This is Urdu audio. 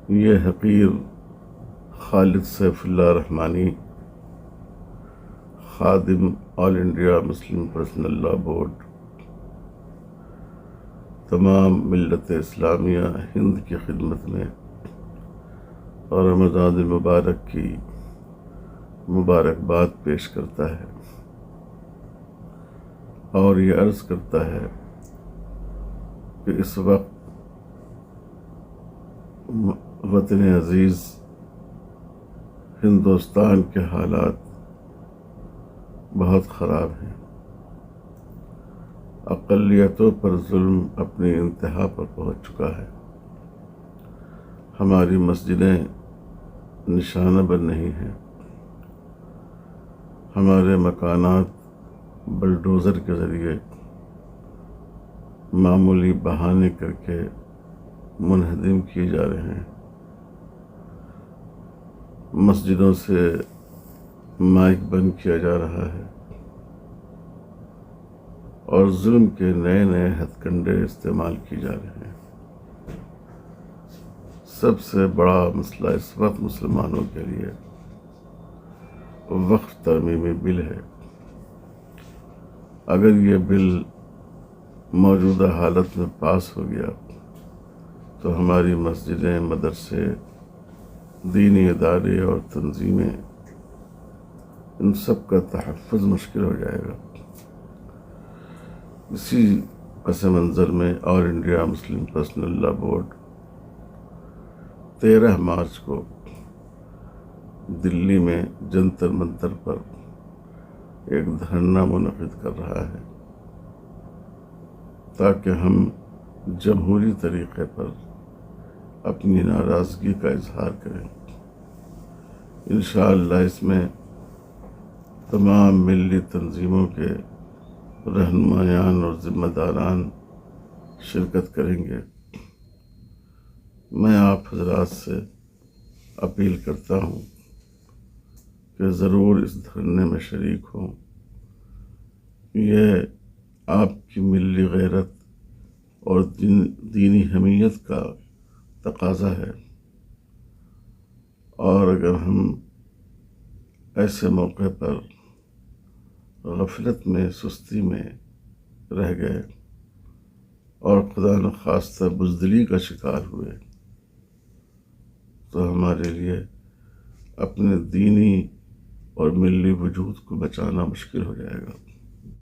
یہ حقیر خالد سیف اللہ رحمانی، خادم آل انڈیا مسلم پرسنل لا بورڈ، تمام ملت اسلامیہ ہند کی خدمت میں اور رمضان المبارک کی مبارکباد پیش کرتا ہے اور یہ عرض کرتا ہے کہ اس وقت وطن عزیز ہندوستان کے حالات بہت خراب ہیں۔ اقلیتوں پر ظلم اپنی انتہا پر پہنچ چکا ہے۔ ہماری مسجدیں نشانہ بن نہیں ہیں، ہمارے مکانات بلڈوزر کے ذریعے معمولی بہانے کر کے منہدم کیے جا رہے ہیں، مسجدوں سے مائک بند کیا جا رہا ہے اور ظلم کے نئے نئے ہتھ کنڈے استعمال کیے جا رہے ہیں۔ سب سے بڑا مسئلہ اس وقت مسلمانوں کے لیے وقف ترمیمی بل ہے۔ اگر یہ بل موجودہ حالت میں پاس ہو گیا تو ہماری مسجدیں، مدرسے، دینی ادارے اور تنظیمیں، ان سب کا تحفظ مشکل ہو جائے گا۔ اسی پس منظر میں آل انڈیا مسلم پرسنل لا بورڈ 13 مارچ کو دلی میں جنتر منتر پر ایک دھرنا منعقد کر رہا ہے تاکہ ہم جمہوری طریقے پر اپنی ناراضگی کا اظہار کریں۔ انشاءاللہ اس میں تمام ملی تنظیموں کے رہنمایان اور ذمہ داران شرکت کریں گے۔ میں آپ حضرات سے اپیل کرتا ہوں کہ ضرور اس دھرنے میں شریک ہوں۔ یہ آپ کی ملی غیرت اور دینی حمیت کا تقاضا ہے، اور اگر ہم ایسے موقع پر غفلت میں، سستی میں رہ گئے اور خدا نخواستہ بزدلی کا شکار ہوئے تو ہمارے لیے اپنے دینی اور ملی وجود کو بچانا مشکل ہو جائے گا۔